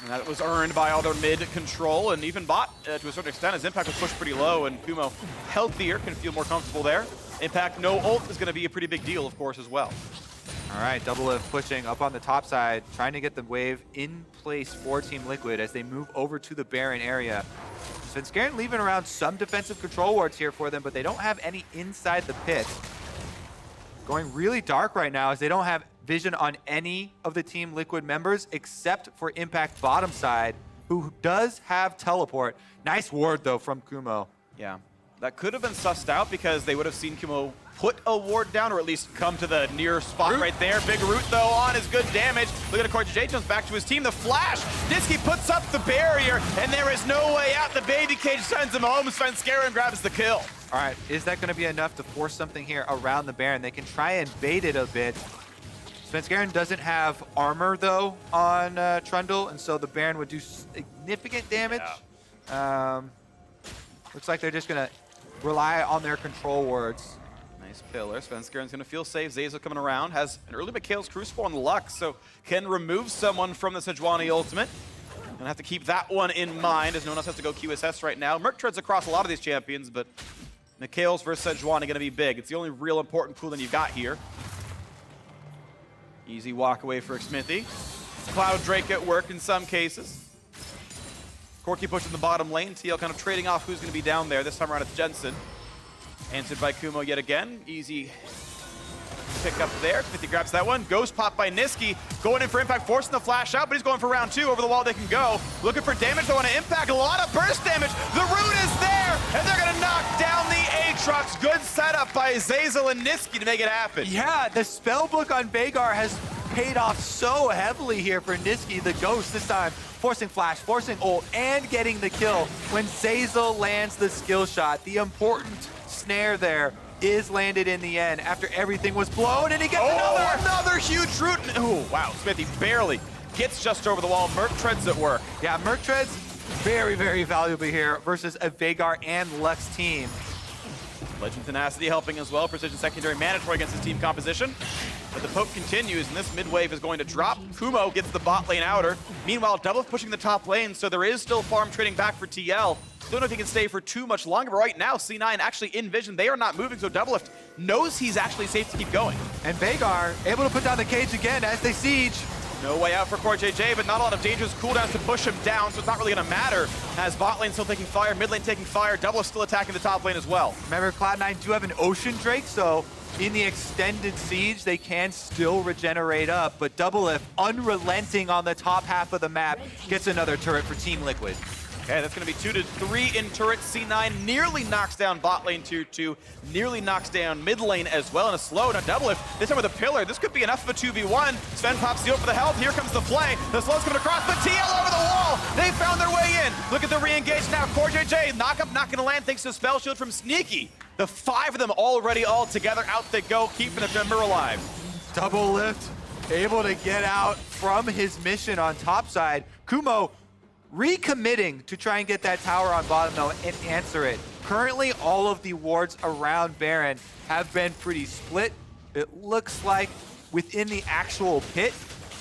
And that was earned by all their mid control and even bot to a certain extent as Impact was pushed pretty low and Kumo healthier, can feel more comfortable there. Impact no ult is going to be a pretty big deal, of course, as well. All right, Doublelift pushing up on the top side, trying to get the wave in place for Team Liquid as they move over to the Baron area. Svenskeren leaving around some defensive control wards here for them, but they don't have any inside the pit. Going really dark right now as they don't have vision on any of the Team Liquid members except for Impact bottom side, who does have teleport. Nice ward, though, from Kumo. Yeah, that could have been sussed out because they would have seen Kumo put a ward down or at least come to the near spot right there. Big root, though, on is good damage. Look at CoreJJ jumps back to his team. The flash! Nisqy puts up the barrier, and there is no way out. The baby cage sends him home. Svenskeren grabs the kill. All right, is that going to be enough to force something here around the Baron? They can try and bait it a bit. Svenskeren doesn't have armor, though, on Trundle, and so the Baron would do significant damage. Yeah. Looks like they're just going to rely on their control wards. Nice pillar. Svenskeren's going to feel safe. Zeyzal coming around. Has an early Mikhail's Crucible on the Lux, so can remove someone from the Sejuani ultimate. Gonna have to keep that one in mind as no one else has to go QSS right now. Merc treads across a lot of these champions, but Mikhail's versus Sejuani going to be big. It's the only real important cooldown you've got here. Easy walk away for Xmithie. Cloud Drake at work in some cases. Corki pushing the bottom lane. TL kind of trading off who's going to be down there. This time around it's Jensen. Answered by Kumo yet again. Easy pick up there. Xmithie grabs that one. Ghost pop by Nisqy. Going in for Impact, forcing the flash out, but he's going for round 2. Over the wall they can go. Looking for damage though on an Impact. A lot of burst damage. The root is there, and they're going to knock down the Aatrox. Good setup by Zeyzal and Nisqy to make it happen. Yeah, the spellbook on Veigar has paid off so heavily here for Nisqy, the Ghost this time. Forcing flash, forcing ult, and getting the kill when Zeyzal lands the skill shot. The important snare there is landed in the end after everything was blown, and he gets another huge root. Oh, wow, Xmithie barely gets just over the wall. Merc treads at work. Yeah, Merc treads very, very valuable here versus a Veigar and Lux team. Legend Tenacity helping as well. Precision secondary mandatory against his team composition. But the poke continues, and this mid wave is going to drop. Kumo gets the bot lane outer. Meanwhile, Doublelift pushing the top lane, so there is still farm trading back for TL. Don't know if he can stay for too much longer, but right now, C9 actually in vision. They are not moving, so Doublelift knows he's actually safe to keep going. And Veigar able to put down the cage again as they siege. No way out for CoreJJ, but not a lot of dangerous cooldowns to push him down, so it's not really going to matter. As bot lane still taking fire, mid lane taking fire, Doublelift still attacking the top lane as well. Remember, Cloud9 do have an Ocean Drake, so in the extended siege, they can still regenerate up, but Doublelift, unrelenting on the top half of the map, gets another turret for Team Liquid. Okay, that's going to be 2 to 3 in turret. C9 nearly knocks down bot lane tier 2, nearly knocks down mid lane as well in a slow. Now Doublelift, this time with a pillar. This could be enough of a 2v1. Sven pops the ult for the health. Here comes the play. The slow's coming across, but TL over the wall. They found their way in. Look at the re-engage now. CoreJJ, knock up, not going to land thanks to spell shield from Nisqy. The 5 of them already all together. Out they go, keeping the member alive. Doublelift able to get out from his mission on top side. Kumo recommitting to try and get that tower on bottom though and answer it. Currently, all of the wards around Baron have been pretty split. It looks like within the actual pit,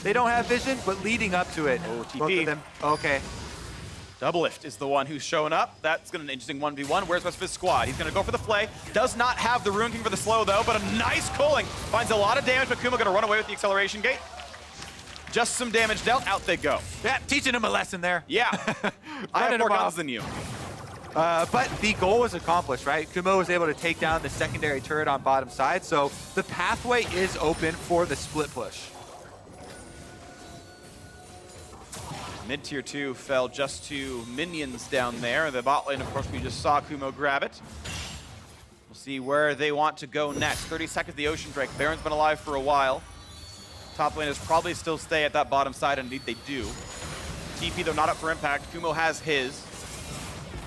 they don't have vision, but leading up to it. Oh, TP. Both of them, okay. Doublelift is the one who's showing up. That's going to be an interesting 1v1. Where's the rest of his squad? He's going to go for the flay. Does not have the Rune King for the slow though, but a nice culling. Finds a lot of damage, but Kumo going to run away with the acceleration gate. Just some damage dealt, out they go. Yeah, teaching him a lesson there. Yeah, I have more guns than you. But the goal was accomplished, right? Kumo was able to take down the secondary turret on bottom side, so the pathway is open for the split push. Mid tier 2 fell just to minions down there. The bot lane, of course, we just saw Kumo grab it. We'll see where they want to go next. 30 seconds, the Ocean Drake. Baron's been alive for a while. Top laners probably still stay at that bottom side, and indeed they do. TP, though, not up for impact. Kumo has his.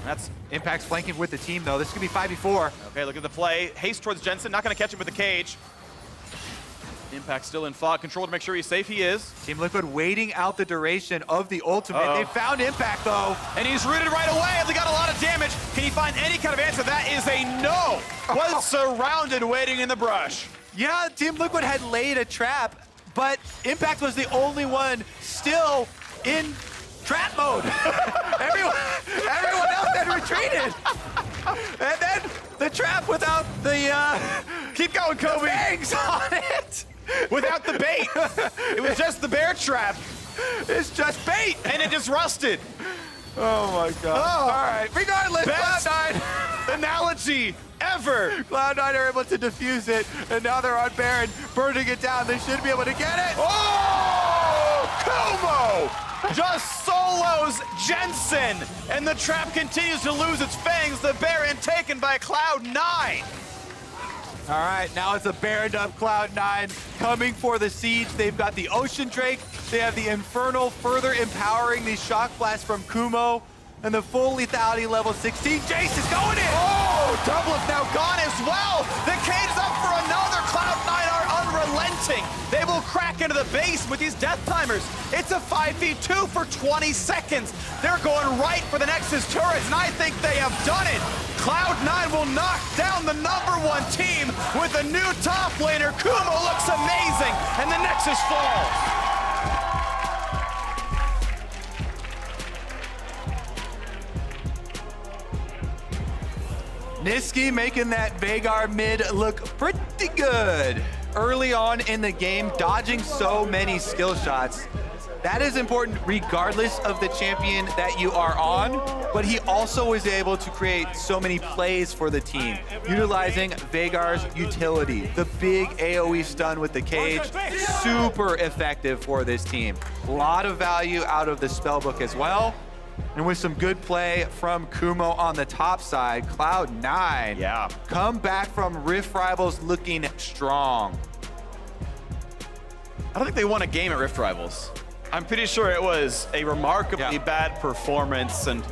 That's Impact's flanking with the team, though. This could be 5v4. okay, look at the play. Haste towards Jensen, not gonna catch him with the cage. Impact still in fog control to make sure he's safe. He is. Team Liquid waiting out the duration of the ultimate. They found Impact, though. And he's rooted right away, and they got a lot of damage. Can he find any kind of answer? That is a no. Was surrounded waiting in the brush. Yeah, Team Liquid had laid a trap, but Impact was the only one still in trap mode. everyone else had retreated. And then the trap without the Keep going, Kobe. bangs on it. Without the bait. It was just the bear trap, It's just bait. and it just rusted. Oh my god. Oh. All right, regardless, Best Cloud9. analogy ever. Cloud9 are able to defuse it, and now they're on Baron, burning it down. They should be able to get it. Oh! Kumo just solos Jensen, and the trap continues to lose its fangs. The Baron taken by Cloud9. All right, now it's a Baroned up Cloud9 coming for the siege. They've got the Ocean Drake. They have the Infernal further empowering the Shock Blast from Kumo. And the full lethality level 16. Jayce is going in! Oh, Doublelift now gone as well. The cage is up for another. Cloud9 are unrelenting. They will crack into the base with these death timers. It's a 5v2 for 20 seconds. They're going right for the Nexus turrets, and I think they have done it. Cloud9 will knock down the #1 team with a new top laner. Kumo looks amazing, and the Nexus falls. Nisqy making that Veigar mid look pretty good. Early on in the game, dodging so many skill shots. That is important regardless of the champion that you are on, but he also was able to create so many plays for the team, utilizing Veigar's utility. The big AoE stun with the cage, super effective for this team. A lot of value out of the spellbook as well. And with some good play from Kumo on the top side, Cloud9 come back from Rift Rivals looking strong. I don't think they won a game at Rift Rivals. I'm pretty sure it was a remarkably bad performance. And,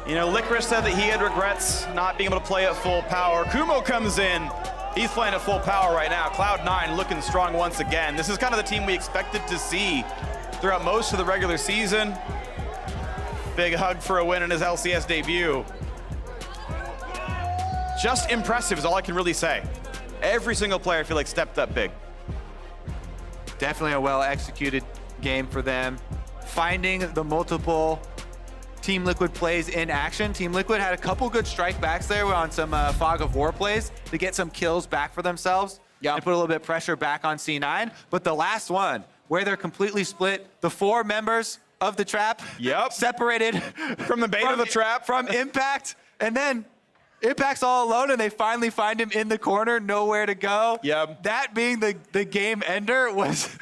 you know, FLICKR said that he had regrets not being able to play at full power. Kumo comes in. He's playing at full power right now. Cloud9 looking strong once again. This is kind of the team we expected to see throughout most of the regular season. Big hug for a win in his LCS debut. Just impressive is all I can really say. Every single player, I feel like, stepped up big. Definitely a well-executed game for them. Finding the multiple Team Liquid plays in action. Team Liquid had a couple good strike backs there on some Fog of War plays to get some kills back for themselves and put a little bit of pressure back on C9. But the last one, where they're completely split, the 4 members of the trap separated from the bait of the trap, from Impact, and then Impact's all alone, and they finally find him in the corner, nowhere to go. Yep. That being the game ender was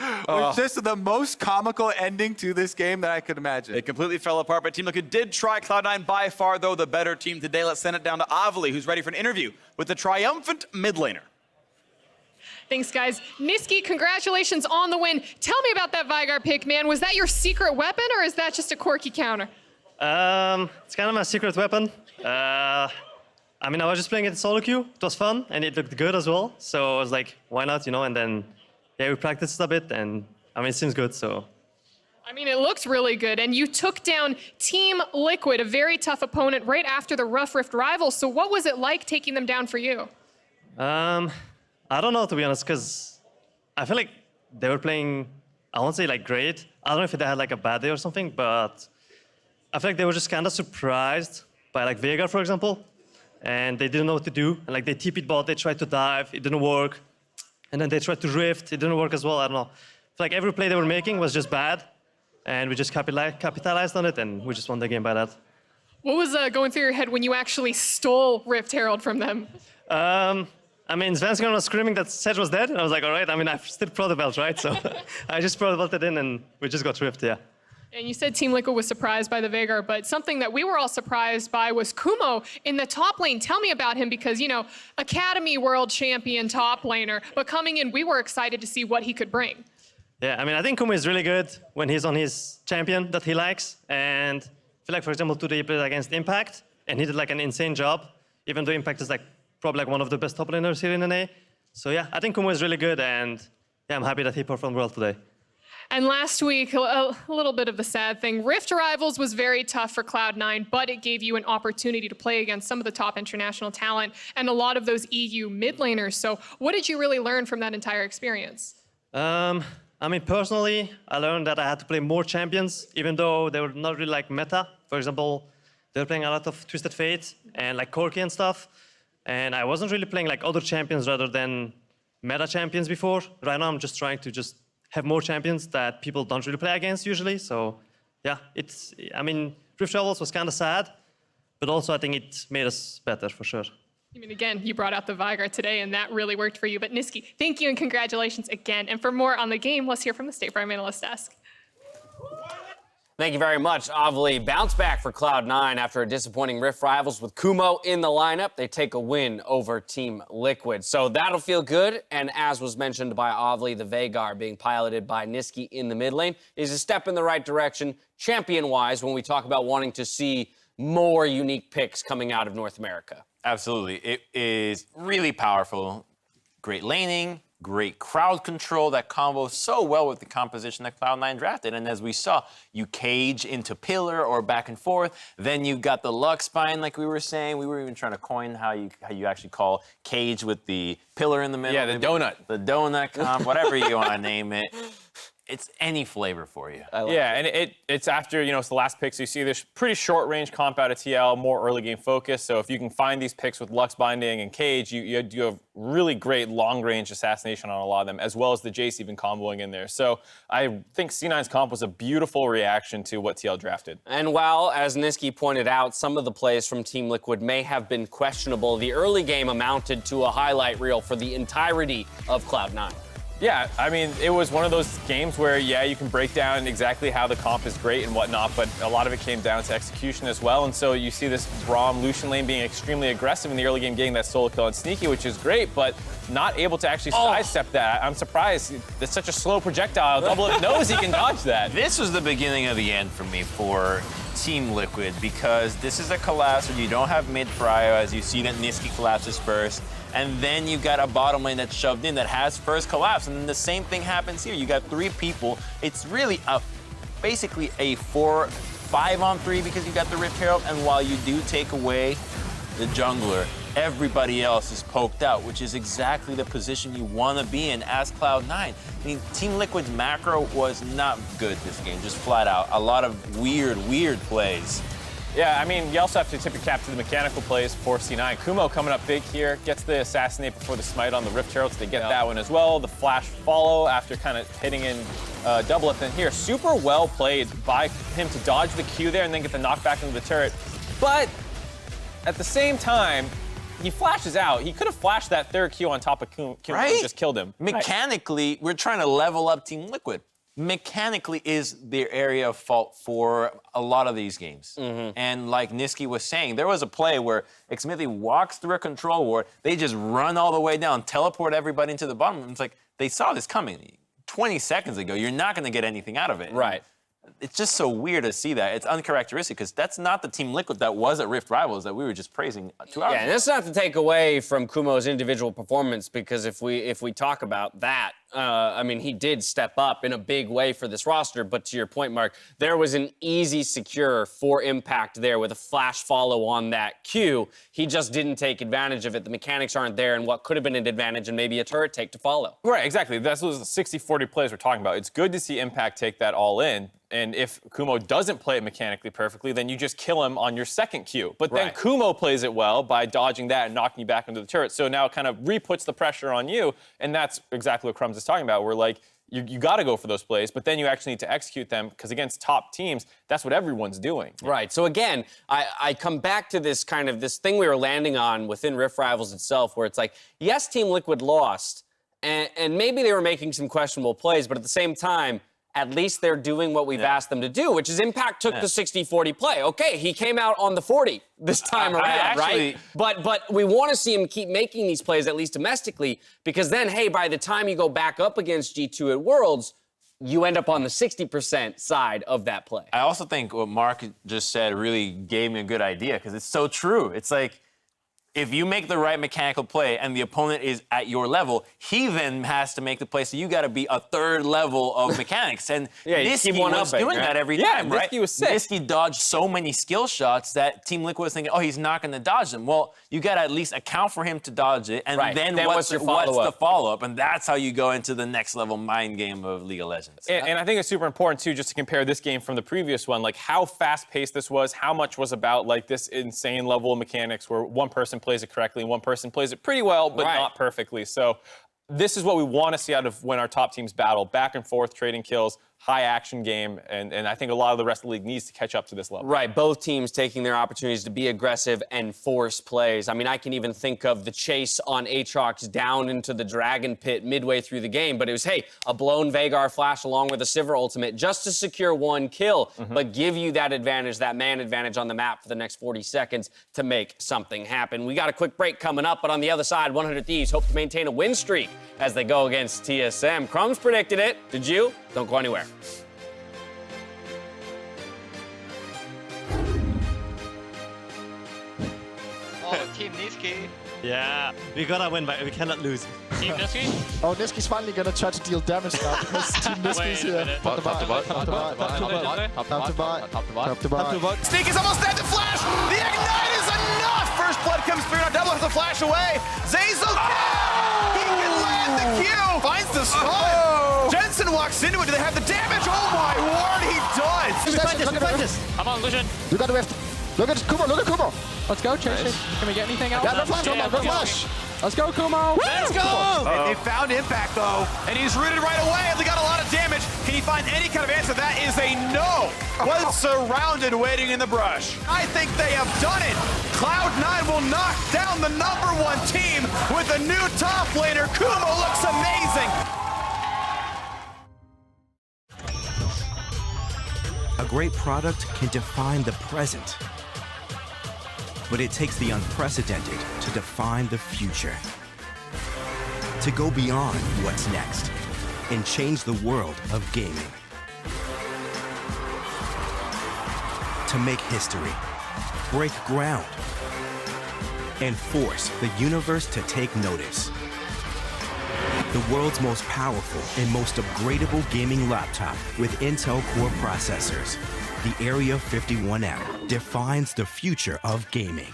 just the most comical ending to this game that I could imagine. It completely fell apart, but Team Liquid did try. Cloud9 by far, though, the better team today. Let's send it down to Avli, who's ready for an interview with the triumphant mid laner. Thanks, guys. Nisqy, congratulations on the win. Tell me about that Veigar pick, man. Was that your secret weapon, or is that just a Corki counter? It's kind of my secret weapon. I mean, I was just playing it in solo queue. It was fun, and it looked good as well. So I was like, why not, you know? And then, yeah, we practiced a bit, and I mean, it seems good, so. I mean, it looks really good, and you took down Team Liquid, a very tough opponent, right after the Rough Rift Rivals. So what was it like taking them down for you? I don't know, to be honest, because I feel like they were playing, I won't say like great. I don't know if they had like a bad day or something, but I feel like they were just kind of surprised by like Veigar, for example. And they didn't know what to do. And like they TP'd bot, they tried to dive, it didn't work. And then they tried to rift, it didn't work as well, I don't know. I feel like every play they were making was just bad. And we just capitalized on it, and we just won the game by that. What was going through your head when you actually stole Rift Herald from them? I mean, Svenskeren was screaming that Sej was dead, and I was like, all right, I mean, I've still pro the belt, right? So I just pro the belted in, and we just got rift, yeah. And you said Team Liquid was surprised by the Veigar, but something that we were all surprised by was Kumo in the top lane. Tell me about him, because, you know, Academy World Champion top laner, but coming in, we were excited to see what he could bring. Yeah, I mean, I think Kumo is really good when he's on his champion that he likes. And I feel like, for example, today he played against Impact, and he did like an insane job, even though Impact is like probably like one of the best top laners here in NA. So yeah, I think Kumo is really good, and yeah, I'm happy that he performed well today. And last week, a little bit of the sad thing, Rift Rivals was very tough for Cloud9, but it gave you an opportunity to play against some of the top international talent and a lot of those EU mid laners. So what did you really learn from that entire experience? I mean, personally, I learned that I had to play more champions, even though they were not really like meta. For example, they were playing a lot of Twisted Fate and like Corki and stuff. And I wasn't really playing like other champions rather than meta champions before. Right now, I'm just trying to just have more champions that people don't really play against usually. So yeah, I mean, Rift Rivals was kind of sad, but also I think it made us better for sure. I mean, again, you brought out the Veigar today, and that really worked for you. But Nisqy, thank you and congratulations again. And for more on the game, let's hear from the State Farm Analyst Desk. Thank you very much, Avli. Bounce back for Cloud9 after a disappointing Rift Rivals with Kumo in the lineup. They take a win over Team Liquid. So that'll feel good. And as was mentioned by Avli, the Veigar being piloted by Nisqy in the mid lane is a step in the right direction, champion-wise, when we talk about wanting to see more unique picks coming out of North America. Absolutely. It is really powerful. Great laning, great crowd control that combos so well with the composition that Cloud9 drafted. And as we saw, you cage into pillar or back and forth. Then you've got the Lux spine, like we were saying. We were even trying to coin how you actually call cage with the pillar in the middle. Yeah, the donut. The donut comp, whatever you want to name it. It's any flavor for you. Yeah, and it's after, you know, it's the last pick, so you see this pretty short range comp out of TL, more early game focus. So if you can find these picks with Lux Binding and Cage, you have really great long range assassination on a lot of them, as well as the Jayce even comboing in there. So I think C9's comp was a beautiful reaction to what TL drafted. And while, as Nisqy pointed out, some of the plays from Team Liquid may have been questionable, the early game amounted to a highlight reel for the entirety of Cloud9. Yeah, I mean, it was one of those games where, yeah, you can break down exactly how the comp is great and whatnot, but a lot of it came down to execution as well. And so you see this Braum Lucian lane being extremely aggressive in the early game, getting that solo kill on Sneaky, which is great, but not able to actually sidestep that. I'm surprised. It's such a slow projectile. Doublelift knows he can dodge that. This was the beginning of the end for me for Team Liquid, because this is a collapse where you don't have mid prio, as you see that Nisqy collapses first. And then you got a bottom lane that's shoved in that has first collapse. And then the same thing happens here. You got 3 people. It's really basically a 5-on-3 because you got the Rift Herald. And while you do take away the jungler, everybody else is poked out, which is exactly the position you want to be in as Cloud9. I mean, Team Liquid's macro was not good this game, just flat out. A lot of weird plays. Yeah, I mean, you also have to tip your cap to the mechanical plays for C9. Kumo coming up big here, gets the assassinate before the smite on the Rift Herald, so they get that one as well. The flash follow after kind of hitting in Doublelift. And here, super well played by him to dodge the Q there and then get the knockback into the turret. But at the same time, he flashes out. He could have flashed that third Q on top of Kumo Right? and just killed him. Mechanically, we're trying to level up Team Liquid. Mechanically is their area of fault for a lot of these games. And like Nisqy was saying, there was a play where Xmithie walks through a control ward, they just run all the way down, teleport everybody into the bottom. And it's like, they saw this coming 20 seconds ago. You're not going to get anything out of it. Right. It's just so weird to see that. It's uncharacteristic because that's not the Team Liquid that was at Rift Rivals that we were just praising 2 hours Yeah, and ago. that's not to take away from Kumo's individual performance, because if we talk about that, I mean, he did step up in a big way for this roster. But to your point, Mark, there was an easy secure for impact there with a flash follow on that Q. He just didn't take advantage of it. The mechanics aren't there, and what could have been an advantage and maybe a turret take to follow. Right, exactly. That's those 60-40 plays we're talking about. It's good to see Impact take that all in. And if Kumo doesn't play it mechanically perfectly, then you just kill him on your second Q. But then Right. Kumo plays it well by dodging that and knocking you back into the turret. So now it kind of re-puts the pressure on you. And that's exactly what Crumbs is talking about. We're like, you got to go for those plays, but then you actually need to execute them, because against top teams, that's what everyone's doing. Right. So again, I come back to this kind of this thing we were landing on within Rift Rivals itself, where it's like, yes, Team Liquid lost, and maybe they were making some questionable plays, but at the same time, at least they're doing what we've asked them to do, which is Impact took the 60-40 play. Okay, he came out on the 40 this time around, right? But we want to see him keep making these plays, at least domestically, because then, hey, by the time you go back up against G2 at Worlds, you end up on the 60% side of that play. I also think what Mark just said really gave me a good idea, because it's so true. It's like, if you make the right mechanical play and the opponent is at your level, he then has to make the play. So you got to be a third level of mechanics. And Nisqy was doing that every time, right? Nisqy was sick. Nisqy dodged so many skill shots that Team Liquid was thinking, oh, he's not going to dodge them. Well, you got to at least account for him to dodge it. And then what's the follow-up? And that's how you go into the next level mind game of League of Legends. And I think it's super important, too, just to compare this game from the previous one, like how fast-paced this was, how much was about like this insane level of mechanics where one person plays it correctly and one person plays it pretty well, but not perfectly. So this is what we want to see out of when our top teams battle. Back and forth, trading kills, high action game, and I think a lot of the rest of the league needs to catch up to this level. Right, both teams taking their opportunities to be aggressive and force plays. I mean, I can even think of the chase on Aatrox down into the Dragon Pit midway through the game, but it was, hey, a blown Veigar flash along with a Sivir ultimate just to secure one kill, but give you that advantage, that man advantage on the map for the next 40 seconds to make something happen. We got a quick break coming up, but on the other side, 100 Thieves hope to maintain a win streak as they go against TSM. Crumbs predicted it. Did you? Don't go anywhere. Oh, Team Nisqy. Yeah, we gotta win, but we cannot lose. Team Nisqy? Oh, Nisqy's finally gonna try to deal damage now because Team Nisqy's here. Top to bot, top to bot, top to bot, top to bot, top to bot. Sneak is almost dead. The flash. The ignite is enough. First blood comes through. Now Doublelift the flash away. Zeyzal. He can land the Q. Finds the spot. Jensen walks into it. Do they have the damage? Oh my word, he does. Come on, Lucian. You got the rift. Look at Kumo, look at Kumo. Let's go, Chase. Can we get anything else? Yeah, no flash, no flash. Let's go, Kumo. Let's go. They found impact though, and he's rooted right away. And they got a lot of damage. Can he find any kind of answer? That is a no. Was surrounded, waiting in the brush. I think they have done it. Cloud9 will knock down the #1 team with a new top laner. Kumo looks amazing. A great product can define the present, but it takes the unprecedented to define the future. To go beyond what's next and change the world of gaming. To make history, break ground, and force the universe to take notice. The world's most powerful and most upgradable gaming laptop with Intel Core processors, the Area 51M, defines the future of gaming.